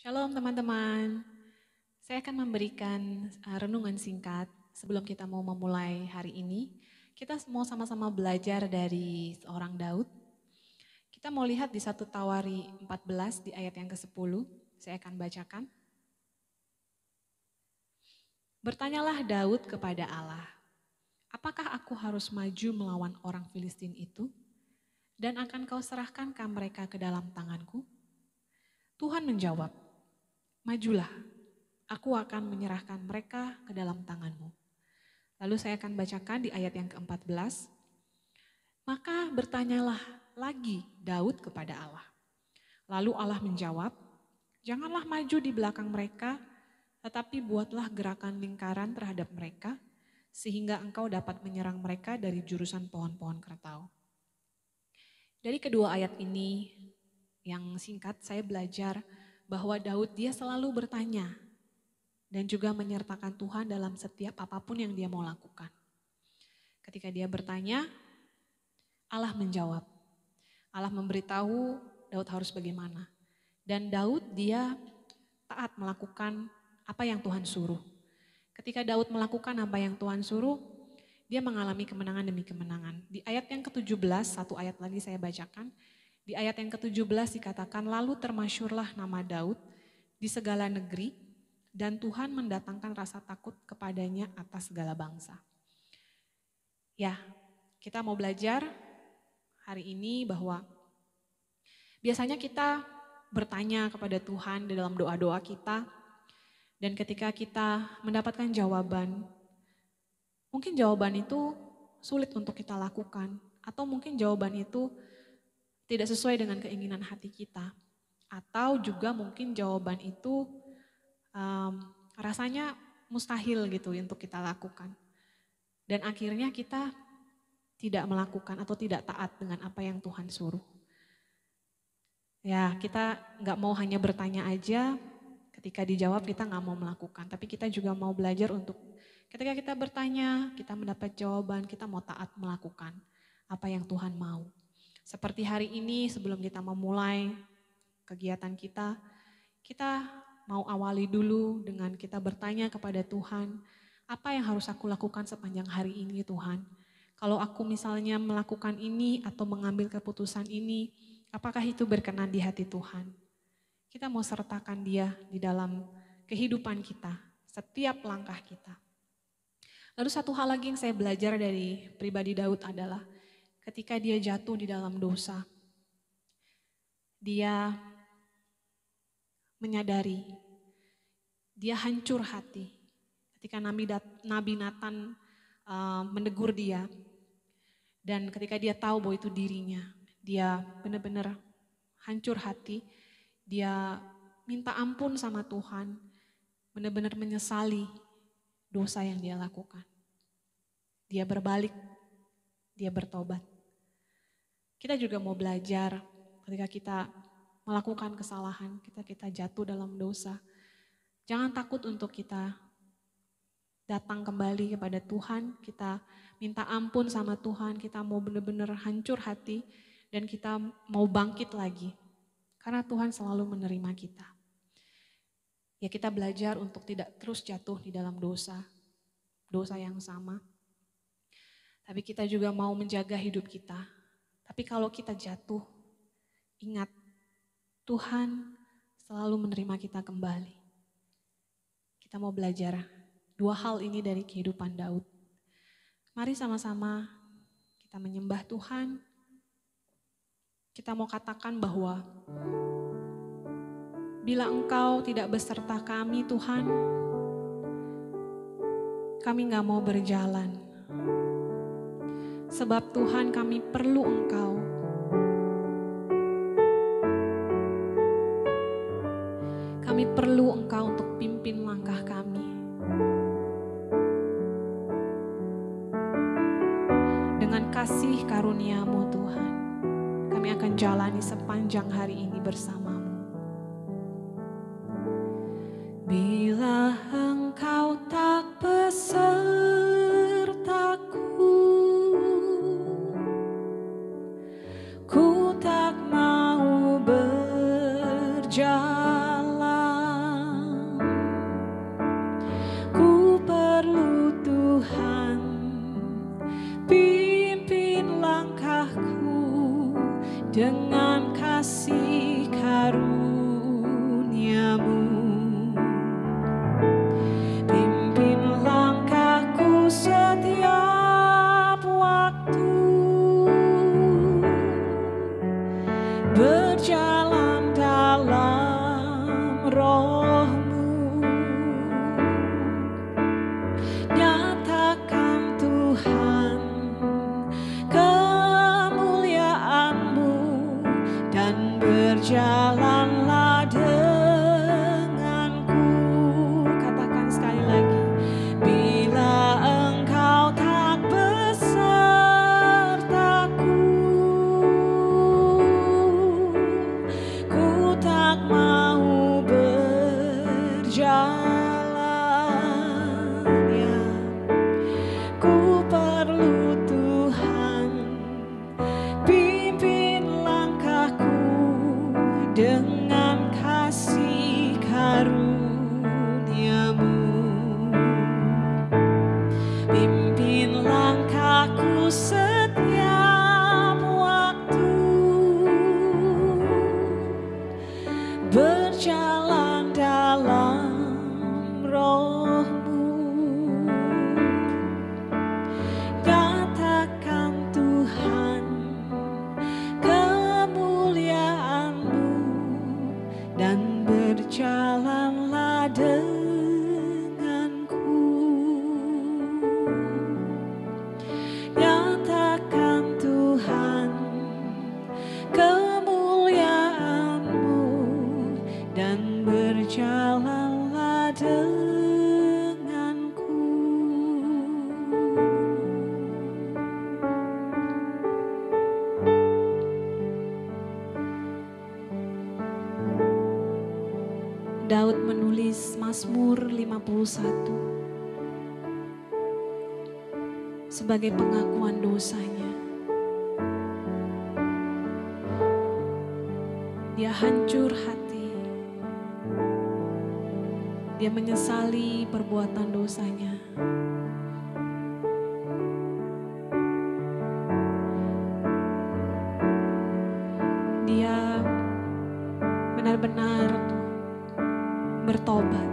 Shalom teman-teman, saya akan memberikan renungan singkat sebelum kita mau memulai hari ini. Kita mau sama-sama belajar dari seorang Daud. Kita mau lihat di 1 Tawari 14 di ayat yang ke-10, saya akan bacakan. Bertanyalah Daud kepada Allah, apakah aku harus maju melawan orang Filistin itu? Dan akan kau serahkankah mereka ke dalam tanganku? Tuhan menjawab, majulah, aku akan menyerahkan mereka ke dalam tanganmu. Lalu saya akan bacakan di ayat yang ke-14. Maka bertanyalah lagi Daud kepada Allah. Lalu Allah menjawab, janganlah maju di belakang mereka, tetapi buatlah gerakan lingkaran terhadap mereka, sehingga engkau dapat menyerang mereka dari jurusan pohon-pohon keretau. Dari kedua ayat ini yang singkat saya belajar bahwa Daud dia selalu bertanya dan juga menyertakan Tuhan dalam setiap apapun yang dia mau lakukan. Ketika dia bertanya, Allah menjawab. Allah memberitahu Daud harus bagaimana. Dan Daud dia taat melakukan apa yang Tuhan suruh. Ketika Daud melakukan apa yang Tuhan suruh, dia mengalami kemenangan demi kemenangan. Di ayat yang ke-17, satu ayat lagi saya bacakan. Di ayat yang ke-17 dikatakan, lalu termasyurlah nama Daud di segala negeri, dan Tuhan mendatangkan rasa takut kepadanya atas segala bangsa. Ya, kita mau belajar hari ini bahwa biasanya kita bertanya kepada Tuhan di dalam doa-doa kita, dan ketika kita mendapatkan jawaban, mungkin jawaban itu sulit untuk kita lakukan, atau mungkin jawaban itu tidak sesuai dengan keinginan hati kita. Atau juga mungkin jawaban itu rasanya mustahil gitu untuk kita lakukan. Dan akhirnya kita tidak melakukan atau tidak taat dengan apa yang Tuhan suruh. Ya, kita nggak mau hanya bertanya aja, ketika dijawab kita nggak mau melakukan. Tapi kita juga mau belajar untuk ketika kita bertanya, kita mendapat jawaban, kita mau taat melakukan apa yang Tuhan mau. Seperti hari ini sebelum kita memulai kegiatan kita mau awali dulu dengan kita bertanya kepada Tuhan, apa yang harus aku lakukan sepanjang hari ini Tuhan? Kalau aku misalnya melakukan ini atau mengambil keputusan ini, apakah itu berkenan di hati Tuhan? Kita mau sertakan Dia di dalam kehidupan kita, setiap langkah kita. Lalu satu hal lagi yang saya belajar dari pribadi Daud adalah ketika dia jatuh di dalam dosa, dia menyadari, dia hancur hati. Ketika Nabi Nathan menegur dia, dan ketika dia tahu bahwa itu dirinya, dia benar-benar hancur hati, dia minta ampun sama Tuhan, benar-benar menyesali dosa yang dia lakukan. Dia berbalik, dia bertobat. Kita juga mau belajar ketika kita melakukan kesalahan, kita jatuh dalam dosa. Jangan takut untuk kita datang kembali kepada Tuhan, kita minta ampun sama Tuhan, kita mau benar-benar hancur hati dan kita mau bangkit lagi. Karena Tuhan selalu menerima kita. Ya kita belajar untuk tidak terus jatuh di dalam dosa yang sama. Tapi kita juga mau menjaga hidup kita. Tapi kalau kita jatuh, ingat Tuhan selalu menerima kita kembali. Kita mau belajar dua hal ini dari kehidupan Daud. Mari sama-sama kita menyembah Tuhan. Kita mau katakan bahwa bila Engkau tidak beserta kami Tuhan, kami gak mau berjalan. Sebab Tuhan kami perlu Engkau. Kami perlu Engkau untuk pimpin langkah kami. Dengan kasih karunia-Mu Tuhan, kami akan jalani sepanjang hari ini bersama-Mu. Bila Engkau tak besertaku, ku tak mau berjalan. dengan kasih karunia-Mu. Pimpin langkahku setiap waktu, berjalan dalam Roh-Mu. Nyatakan Tuhan kemuliaan-Mu dan berjalanlah denganku. Katakan sekali lagi, bila Engkau tak besertaku, ku tak mau berjalan. Ya, ku perlu Tuhan, pimpin langkahku dengan kasih karunia-Mu. Pimpin langkahku setiap waktu, berjalan dalam Roh-Mu. Nyatakan Tuhan kemuliaan-Mu dan berjalanlah denganku. Nyatakan Tuhan kemuliaan-Mu dan berjalanlah denganku. Daud menulis Mazmur 51 sebagai pengakuan dosanya. Dia hancur hati. Dia menyesali perbuatan dosanya. Dia benar-benar bertobat.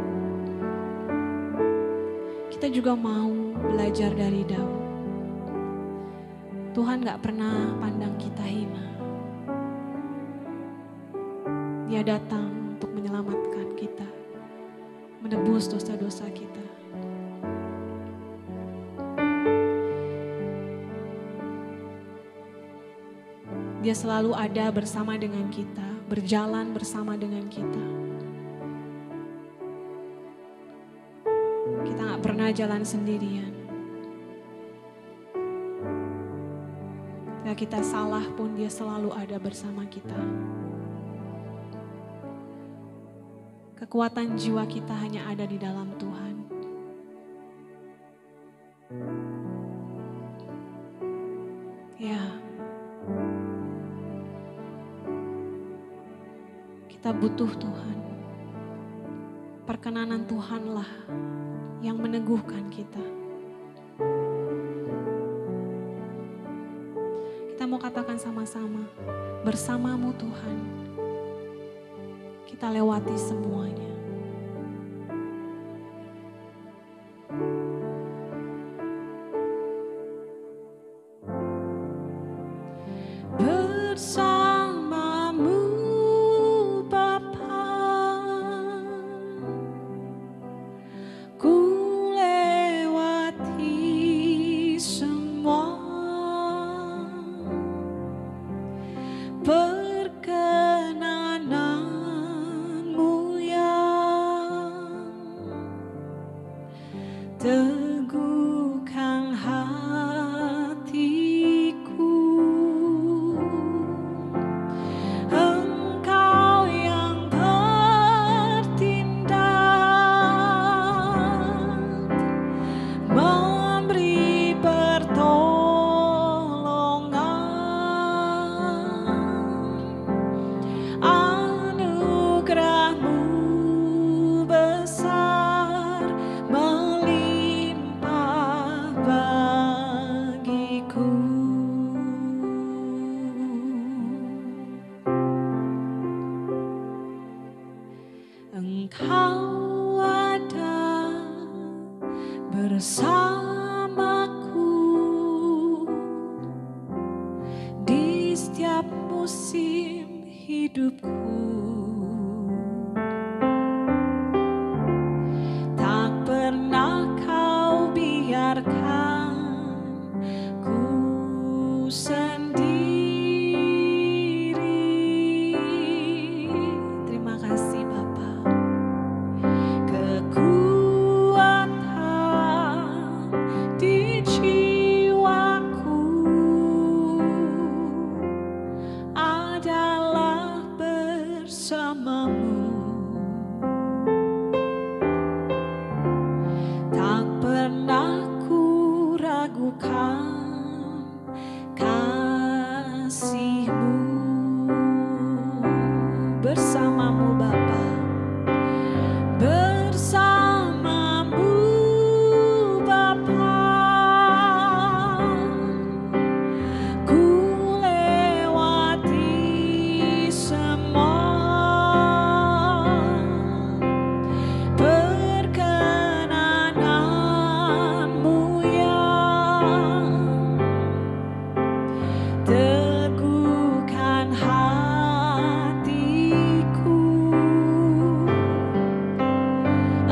Kita juga mau belajar dari Daud. Tuhan gak pernah pandang kita hina. Dia datang untuk menyelamatkan kita, menebus dosa-dosa kita. Dia selalu ada bersama dengan kita, berjalan bersama dengan kita. Kita gak pernah jalan sendirian. Ketika kita salah pun dia selalu ada bersama kita. Kekuatan jiwa kita hanya ada di dalam Tuhan. Ya, kita butuh Tuhan. Perkenanan Tuhanlah yang meneguhkan kita. Kita mau katakan sama-sama, bersama-Mu Tuhan, kita lewati semuanya. Bersama-Mu Bapa, ku lewati semua. Perkenanan-Mu yang teguhkan hatiku. Engkau yang bertindak, memberi pertolongan. Anugerah-Mu besar melimpah. Engkau ada bersamaku di setiap musim hidupku. Tak pernah kau biarkan ku sendiri. Terima kasih Bapa. Kekuatan di jiwaku adalah bersamamu. Tak pernah ku ragukan kasih-Mu. Bersamamu Bapa, bersamamu Bapa, ku lewati semua perkenanan-Mu yang teguhkan hatiku.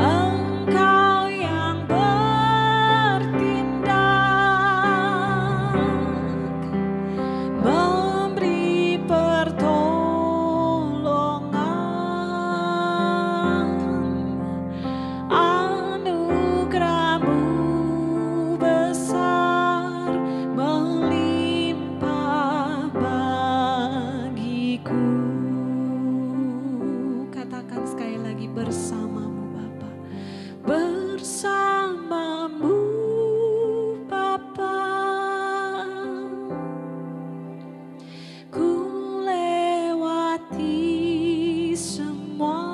Engkau yang bertindak, memberi pertolongan. Anugerah-Mu besar melimpah bagiku. Katakan sekali lagi, bersamamu Bapa, bersamamu Bapa, ku lewati semua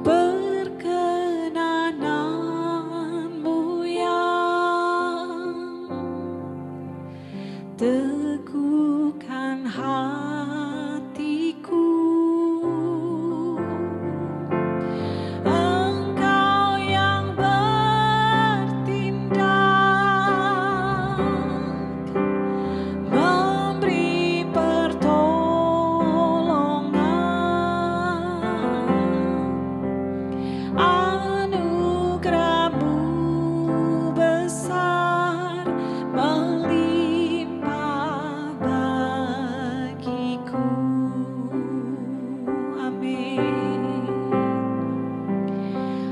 perkenanan-Mu yang teguhkan hatiku. Engkau yang bertindak, memberi pertolongan. Anugerah-Mu besar melimpah bagiku. Amin.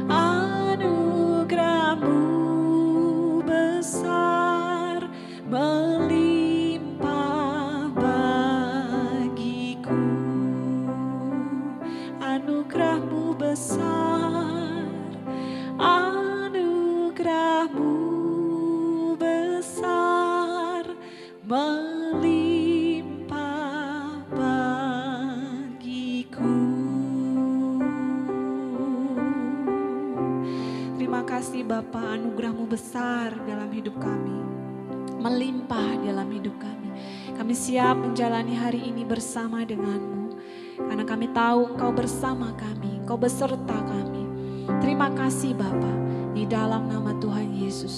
Anugerah-Mu besar melimpah bagiku. Anugerah-Mu besar, anugerah-Mu besar melimpah bagiku. Terima kasih Bapa, anugerah-Mu besar dalam hidup kami, melimpah dalam hidup kami. Kami siap menjalani hari ini bersama dengan-Mu, karena kami tahu Engkau bersama kami, Engkau beserta kami. Terima kasih Bapa, di dalam nama Tuhan Yesus